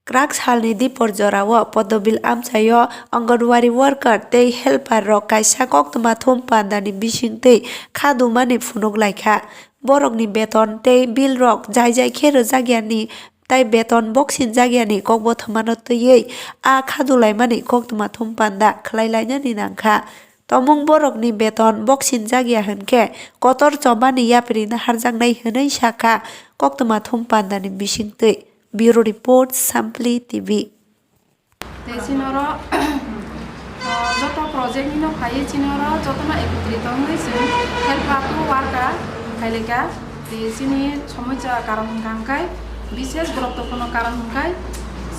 Krak salni dipor jorao podobil amsayo Anganwadi worker tei helper rok kaisa koktoma thumpandani bisingtwi khadumani phunuk laikha. Borokni beton tei bill rok jai jai khe rwjagyani tai beton boxing jagyani kokbo thwmano twiwi khadulaimani koktoma thumpanda khlailainani nangkha. Tomung borokni beton boxing jagya hinkhe kotor chobani yapri na harjaknai hwnwi sakha koktoma thumpandani bisingtwi. Bureau Report Sampli TV. Sinoro joto project nino phai sinoro jotona ekত্রিত হইছে হেল্পারটো worker খাইলেকা sini সমস্যা কারণ হংকাই বিশেষ গুরুত্বপূর্ণ কারণ হংকাই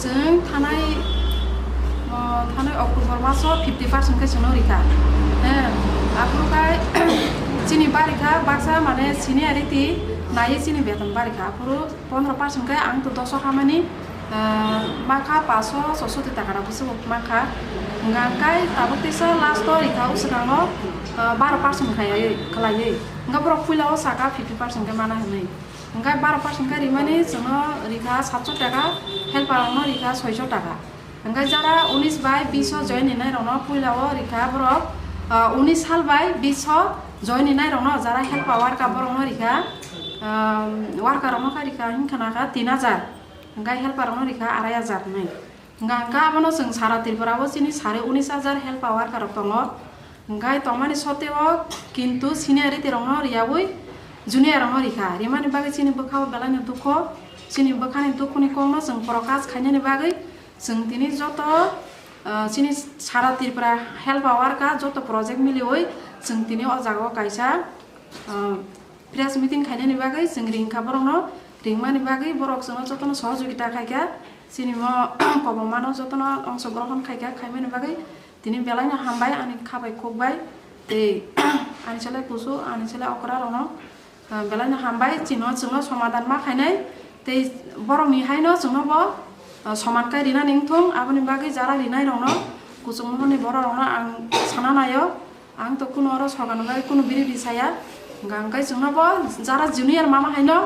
जों थानाय October মাসও 50% কে সনো রিখা আপুকাই চিনি বারিখা বাক্সা মানে সিনিয়রিটি नायै चिनि बेतन बारिखा पुरो 15% কে आं तो 200 खामानि माखा 500 टाका बुसो माखा ngankai tabuk tisa last rika usakango 12% खायै खलायै nga bro fuilao saka 50% ke mana hनै ngai 12% ka rimani जोङो rika 700 टाका helper no rika 600 टाका ngai jara 19 by 20 join ni nai rono fuilao rika bro 19 साल by 20 join ni nai rono jara helper worker bro no rika warga rono karika hinkana ka 3000 ngai helper rono rika 2000 nai ngangka abono जों सारा त्रिपुराबो चिनि 19000 helper worker rok tongo ngai tomani soteo kintu seniority rono riabui junior rono rika rimani bagi चिनि बखाव बेलानि दुखो चिनि बखानि दुखुनि कोंनो जों प्रकाश खायनानि बागै जों तिनि जतो चिनि सारा Tripura helper worker जतो project मिलिवै जों तिनि अ जागाव कायसा प्रेस मिटिं खायनानि बागै जों रिंखा बरंनो रिंमानि बागै बरक जों जतनो सहयोगिता खायगा सिनेमा पबमानो जतनो अंशग्रहण खायगा खायमानि बागै दिनै बेलायनो हामबाय आनि खाबाय खबाय ए आनि चले कुसु आनि चले अकरा रनो बेलायनो हामबाय चिनो जोङो समाधान मा खायनाय ते बरंनि हायनो जोङो बो समान काय रिना निंथुं आबनि बागै जारा रिनाय रनो कुसुम महनि बर रनो आं साना नायो आं तो कुनो र सगानो बागै कुनो बिरि बिसाया gangkai जोंनो बो जारा junior मामा हायनो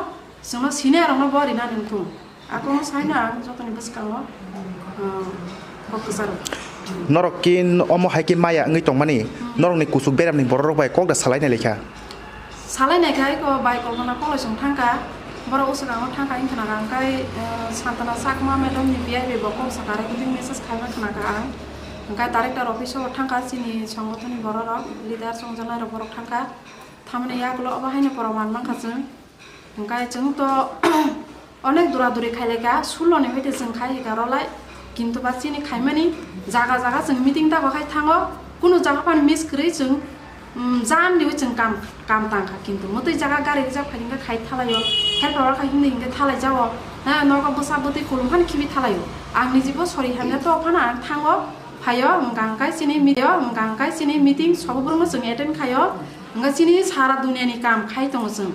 जोंनो senior रनो बो रिना निंथुं आको सायना आं जतनि बसकांगो फक्सार नरकिन अमो हाइकिन माया ngi tongmani norokni kusuk beramni borok bai kokda salaina lekha salainai kai ko bai ko na koloj song thangka boro usakango thangka inkana gangkai santana sakma medom ni biai be boko sakare guding message khaiba khana ka ang gangkai director office o thangka chini সংগঠনनि borok leader songjanai rok borok thangka थामने यागलो अबाहायनो Parman माखाजों ओंखाय जों तो अनेक दुरा दुरि खायलेगा सुलने होइते जों खायगारलाय किन्तु बासिनि खायमानि जागा जागा जों मिटिं दाबो खाय थाङो कुनु जागा पान मिस करै जों जान दिउ जों काम तांखा किन्तु मते जागा गारि रिजार्भ खायिंगा खाय थालायो हेल्पार खाय हिंदे हिंदे थालाय जावो ना नगा बसा बते खुलुमखान खिबि थालायो आंनि जिबो सरि हामना तो फाना थाङो फायो गांकाय सिनि मिटिं सबबोरमो जों एटेन्ड खायो nga chini sara dunia ni kam khai tong जों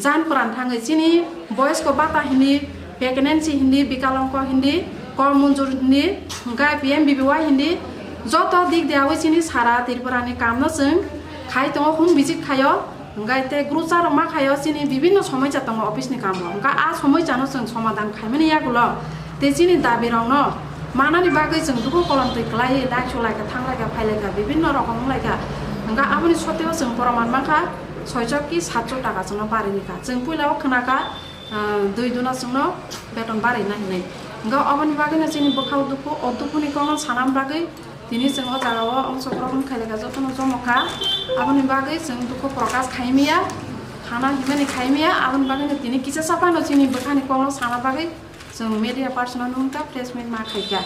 जान पुरान थाङै चिनि बयस को बाता हिन्दी प्रेगनेन्सी हिन्दी बिकलांग हिन्दी कल मंजूर हिन्दी nga PMBBY हिन्दी जतो दिग देआवै चिनि सारा त्रिपुरानि काम न जों खाय तङ हुम बिजिट खायो nga ते ग्रुचार मा खायो चिनि विभिन्न समस्या तङ अफिस नि काम nga आ समस्या न जों समाधान खायमानि यागुलो ते चिनि दाबि रंनो मानानि बागै जों दुखु कलम तै क्लाय लाखो लायका थांलायका फायलायका विभिन्न रकम लायका nga aboni soteo जों परमान माखा 600 ki 700 टाका जोंनो बारिनिका जों पुइलाव खोनाका 2 दुना जोंनो बेतन बारिना हिनै nga aboni बागैनो जोंनि बखाव दुखु अदुखुनि कोन सानाम बागै दिनै जों अ जागाव अंशग्रहण खायलेगा जतनो जमखा aboni बागै जों दुखु प्रकाश खायमिया खाना हिमानि खायमिया aboni बागैनो दिनै किसा सापानो जोंनि बखानि कोन साना बागै जों मिडिया पार्सनल नुनका प्लेसमेन्ट मा खायगा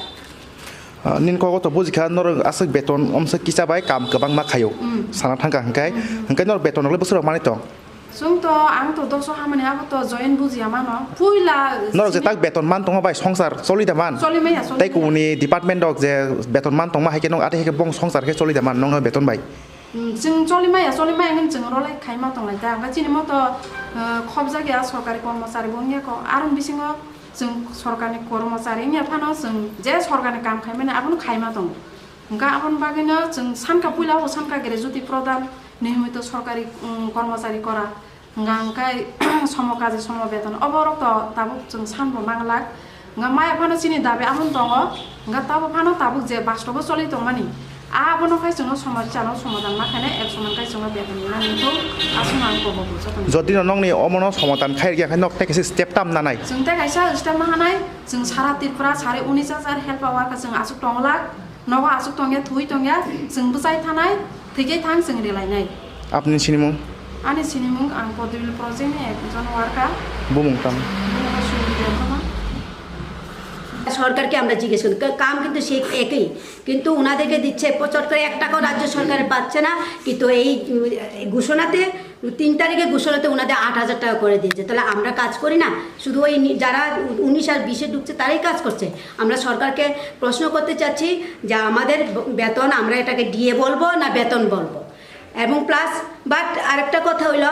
nin ko to bujikha nor asik beton omsa kisa bai kam gobang ma khayo sana thangka hangkai nor beton le busur mani tong जों तो आं तो 200 हामानि आबो तो जयन बुजिया मानो पुइला नर जे tak beton man tong bai songsar solida man tai kuni department dok je beton man tong ma haike nong ate heke bong songsar ke solida man nong beton bai जों जलिमाया ngन जों रलाय खायमा तंलाय दा गा चिनि मतो खबजा गया सरकारि कर्मचारी बंगिया को आरन बिसिङो जों सरकारनि कर्मचारी नि फानो जों जे सरकारनि काम खायमाने आबन खायमा दं गा आबन बागैनो जों सानका पुइलाव सानका ग्रेजुटी प्रदान नियमित सरकारि कर्मचारी करा गांकाय समकाजे सम बेतन अबरक ताबुक जों सानबो मांगलाक nga maya phano chini dabe amon tongo nga tabo phano tabuk je bastobo choli tongmani abono khai chungo somasyano somadan makhane ek soman kai chungo beton na nito asuna ko bobo chotoni যদি নংনি অমনো সমাধান খাই গিয়া খাই knock তে কিছু step টাম না নাই जों তে kaisa step mahanai जों सारा त्रिपुरा 19,000 हेल्प वाका जों आसुक टंगला नवा आसुक टंगे थुइ टंगे जों बुजाय थानाय थैगे थां जों रेलायनाय আপনি চিনিমু आनि सिनिमुं आं पदबिल प्रजेक्ट नि एकজন ওয়ার্কার বুমুংতাম সরকারকে আমরা জিজ্ঞেস করি কাম কিন্তু সেই একই কিন্তু ওনাদেরকে দিচ্ছে চট করে 1 টাকাও রাজ্য সরকারের পাচ্ছে না কিন্তু এই ঘোষণাতে 3 তারিখে ঘোষণাতে ওনাদের 8,000 টাকা করে দিয়েছে তাহলে আমরা কাজ করি না শুধু ওই যারা 19 আর 20 ঢুকছে তারাই কাজ করছে আমরা সরকারকে প্রশ্ন করতে চাচ্ছি যে আমাদের বেতন আমরা এটাকে ডিএ বলবো না বেতন বলবো এবং প্লাস বাট আরেকটা কথা হইলো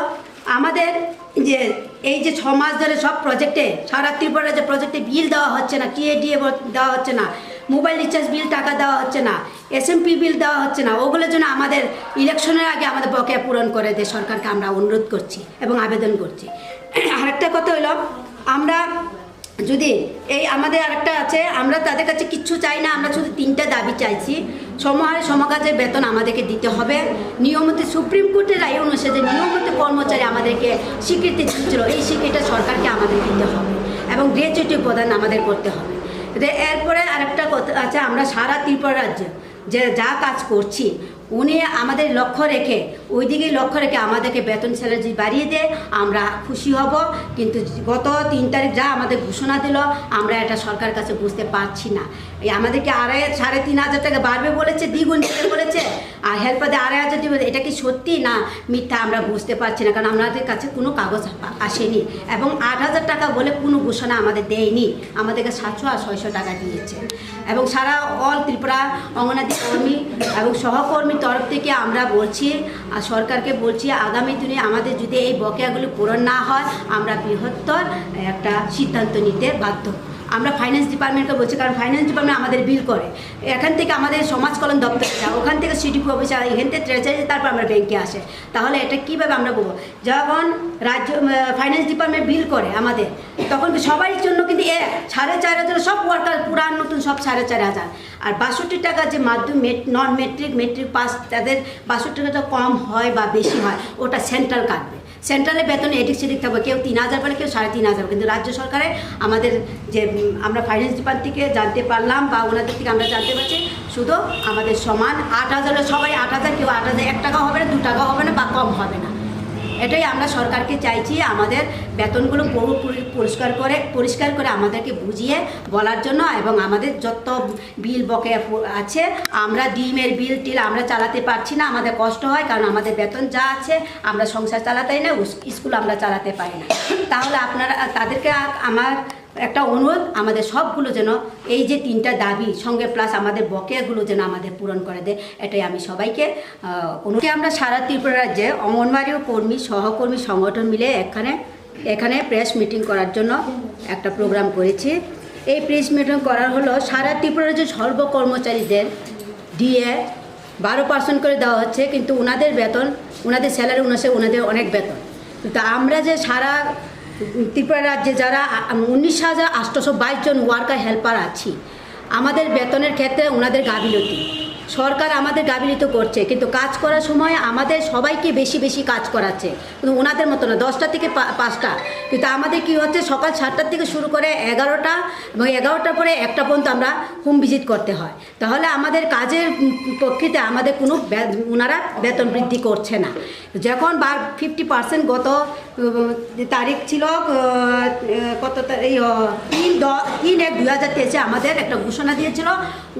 আমাদের যে এই যে 6 মাস ধরে সব প্রজেক্টে সারা ত্রিপুরা যে প্রজেক্টে বিল দেওয়া হচ্ছে না টিএডিএ দেওয়া হচ্ছে না মোবাইল রিচার্জ বিল টাকা দেওয়া হচ্ছে না এসএমপি বিল দেওয়া হচ্ছে না ওগুলোর জন্য আমাদের ইলেকশনের আগে আমাদের বকেয়া পূরণ করে দিয়ে সরকারকে আমরা অনুরোধ করছি এবং আবেদন করছি আরেকটা কথা হলো আমরা যদি এই আমাদের আরেকটা আছে আমরা তাদের কাছে কিচ্ছু চাই না আমরা শুধু 3টা দাবি চাইছি সমহারে সমকাজের বেতন আমাদেরকে দিতে হবে নিয়মিত সুপ্রিম কোর্টের রায় অনুসারে নিয়মিত কর্মচারী আমাদেরকে স্বীকৃতি দিচ্ছিল এই স্বীকৃতি সরকারকে আমাদের দিতে হবে এবং গ্র্যাচুইটি প্রদান আমাদের করতে হবে এরপরে আরেকটা কথা আছে আমরা সারা ত্রিপুরা রাজ্যে যে যা কাজ করছি উনি আমাদের লক্ষ্য রেখে ওই দিকেই লক্ষ্য রেখে আমাদেরকে বেতন স্যালারি বাড়িয়ে দেয় আমরা খুশি হব কিন্তু গত 3 তারিখ যা আমাদের ঘোষণা দিল আমরা এটা সরকার কাছে বুঝতে পারছি না এই আমাদেরকে 3,500 টাকা বাড়বে বলেছে দ্বিগুণ দিতে বলেছে আর হেল্পারদের 2,500 দিবে এটা কি সত্যি না মিথ্যা আমরা বুঝতে পারছি না কারণ আমাদের কাছে কোনো কাগজ আসেনি এবং 8,000 টাকা বলে কোনো ঘোষণা আমাদের দেয়নি আমাদেরকে 700 আর 600 টাকা দিয়েছে এবং সারা অল ত্রিপুরা অঙ্গনাদি কর্মী এবং সহকর্মী তরফ থেকে আমরা বলছি আর সরকারকে বলছি আগামী দিনে আমাদের যদি এই বকেয়াগুলি পূরণ না হয় আমরা বৃহত্তর একটা সিদ্ধান্ত নিতে বাধ্য আমরা ফাইন্যান্স ডিপার্টমেন্টকে বলছি কারণ ফাইন্যান্স ডিপার্টমেন্ট আমাদের বিল করে এখান থেকে আমাদের সমাজ কল্যাণ দপ্তর যায় ওখান থেকে সিডিপি অফিসে এখান থেকে ট্রেজারি তারপর আমরা ব্যাংকে আসে তাহলে এটা কীভাবে আমরা বলবো যখন রাজ্য ফাইন্যান্স ডিপার্টমেন্ট বিল করে আমাদের তখন সবার জন্য কিন্তু 4,500 সব ওয়ার্কার পুরান নতুন সব 4,500 আর 62 টাকা যে মাধ্যমিক নন মেট্রিক পাস তাদের 62 টাকা কম হয় বা বেশি হয় ওটা সেন্ট্রাল কাটবে সেন্ট্রালের বেতন এদিক সেদিক থাকবে কেউ 3,000 বলে কেউ 3,500 কিন্তু রাজ্য সরকারে আমাদের যে আমরা ফাইন্যান্স ডিপার্টমেন্ট থেকে জানতে পারলাম বা ওনাদের থেকে আমরা জানতে পারছি শুধু আমাদের সমান 8,000 সবাই 8,000 কেউ 8,000 1 টাকা হবে না 2 টাকা হবে না বা কম হবে না এটাই আমরা সরকারকে চাইছি আমাদের বেতনগুলো পুরোপুরি পরিষ্কার করে আমাদেরকে বুঝিয়ে বলার জন্য এবং আমাদের যত বিল বকেয়া আছে আমরা ডিমের বিল টিল আমরা চালাতে পারছি না আমাদের কষ্ট হয় কারণ আমাদের বেতন যা আছে আমরা সংসার চালাতেই না স্কুল আমরা চালাতে পারি না তাহলে আপনারা তাদেরকে আমার একটা অনুরোধ আমাদের সবগুলো যেন এই যে 3টা দাবি সঙ্গে প্লাস আমাদের বকেয়াগুলো যেন আমাদের পূরণ করে দেয় এটাই আমি সবাইকে অনুরোধ আমরা সারা ত্রিপুরা রাজ্যে অঙ্গনওয়াড়ি ও কর্মী সহকর্মী সংগঠন মিলে এখানে প্রেস মিটিং করার জন্য একটা প্রোগ্রাম করেছি এই প্রেস মিটিং করার হলো সারা ত্রিপুরা রাজ্যের সর্বকর্মচারীদের ডিএ 12% করে দেওয়া হচ্ছে কিন্তু ওনাদের বেতন ওনাদের স্যালারি অনুসারে ওনাদের অনেক বেতন কিন্তু আমরা যে সারা ত্রিপুরা রাজ্যে যারা 19,822 জন ওয়ার্কার হেল্পার আছি আমাদের বেতনের ক্ষেত্রে ওনাদের গাফিলতি সরকার আমাদের গাফিলতি করছে কিন্তু কাজ করার সময় আমাদের সবাইকে বেশি কাজ করাচ্ছে কিন্তু ওনাদের মতো না 10টা থেকে 5টা কিন্তু আমাদের কি হচ্ছে সকাল 7টার থেকে শুরু করে 11টা এবং 11টার পরে 1টা পর্যন্ত আমরা হোম ভিজিট করতে হয় তাহলে আমাদের কাজের পক্ষেতে আমাদের কোনো ওনারা বেতন বৃদ্ধি করছে না যখন 50% গত তারিখ ছিল কত 3/1/2023 আমাদের একটা ঘোষণা দিয়েছিল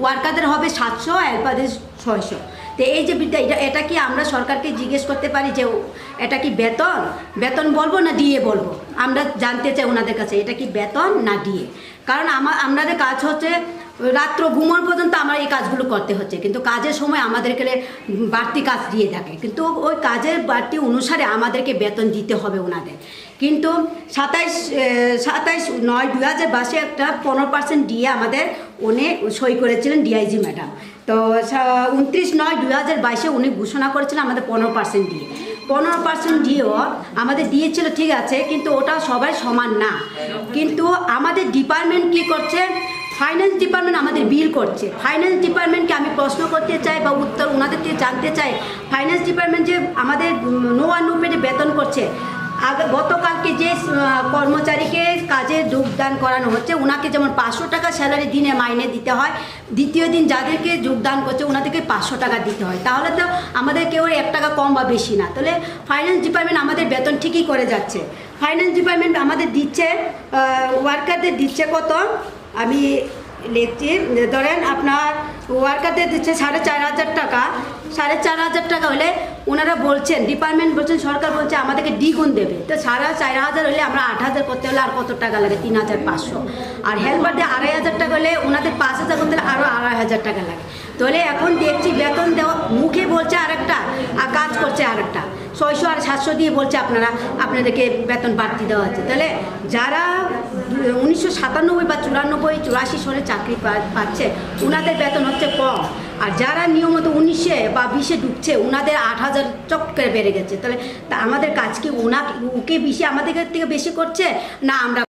ওয়ার্কারদের হবে 700 হেল্পারদের 600 তো এই যে বিদ্যা এটা কি আমরা সরকারকে জিজ্ঞেস করতে পারি যে এটা কি বেতন বলবো না ডিএ বলবো আমরা জানতে চাই ওনাদের কাছে এটা কি বেতন না ডিএ কারণ আমাদের কাজ হচ্ছে রাত্র ঘুমোর পর্যন্ত আমার এই কাজগুলো করতে হচ্ছে কিন্তু কাজের সময় আমাদেরকে বাড়তি কাজ দিয়ে থাকে কিন্তু ওই কাজের বাড়তি অনুসারে আমাদেরকে বেতন দিতে হবে ওনাদের কিন্তু 27/9/2022 একটা 15% ডিএ আমাদের উনি সই করেছিলেন ডিআইজি ম্যাডাম তো 29/9/2022 উনি ঘোষণা করেছিলেন আমাদের 15% ডিএ 15% দিয়েও আমাদের দিয়েছিল, ঠিক আছে, কিন্তু ওটা সবাই সমান না। কিন্তু আমাদের ডিপার্টমেন্ট কি করছে, ফাইন্যান্স ডিপার্টমেন্ট আমাদের বিল করছে। ফাইন্যান্স ডিপার্টমেন্টকে আমি প্রশ্ন করতে চাই বা উত্তর ওনাদেরকে জানতে চাই, ফাইন্যান্স ডিপার্টমেন্ট যে আমাদের নো পেটে বেতন করছে, আগে গতকালকে যে কর্মচারীকে কাজে যোগদান করানো হচ্ছে ওনাকে যেমন 500 টাকা স্যালারি দিনে মাইনে দিতে হয়, দ্বিতীয় দিন যাদেরকে যোগদান করছে ওনাদেরকে 500 টাকা দিতে হয়। তাহলে তো আমাদের কেউ 1 টাকা কম বা বেশি না। তাহলে ফাইন্যান্স ডিপার্টমেন্ট আমাদের বেতন ঠিকই করে যাচ্ছে। ফাইন্যান্স ডিপার্টমেন্ট আমাদের দিচ্ছে, ওয়ার্কারদের দিচ্ছে কত, আমি লিখছি, ধরেন আপনার ওয়ার্কারদের দিচ্ছে 4,500 টাকা। 4,500 টাকা হলে ওনারা বলছেন, ডিপার্টমেন্ট বলছেন, সরকার বলছে আমাদেরকে দ্বিগুণ দেবে। তো 4,500 হলে আমরা 8,000 করতে হলে আর কত টাকা লাগে, 3,500। আর হেল্পারদের 2,500 টাকা হলে ওনাদের 5,000 করতে হলে আরও 2,500 টাকা লাগে। তাহলে এখন দেখছি বেতন দেওয়া মুখে বলছে আরেকটা আর কাজ করছে আরেকটা। 600 আর 700 দিয়ে বলছে আপনাদেরকে বেতন বাড়তি দেওয়া হচ্ছে। তাহলে যারা 1997 বা 94, 84 সালে চাকরি পাচ্ছে ওনাদের বেতন হচ্ছে কম, আর যারা নিয়মিত 19 বা 20 ঢুকছে ওনাদের 8,000 চক্করে বেড়ে গেছে। তাহলে আমাদের কাজ কি ওকে বেশি আমাদের থেকে বেশি করছে না আমরা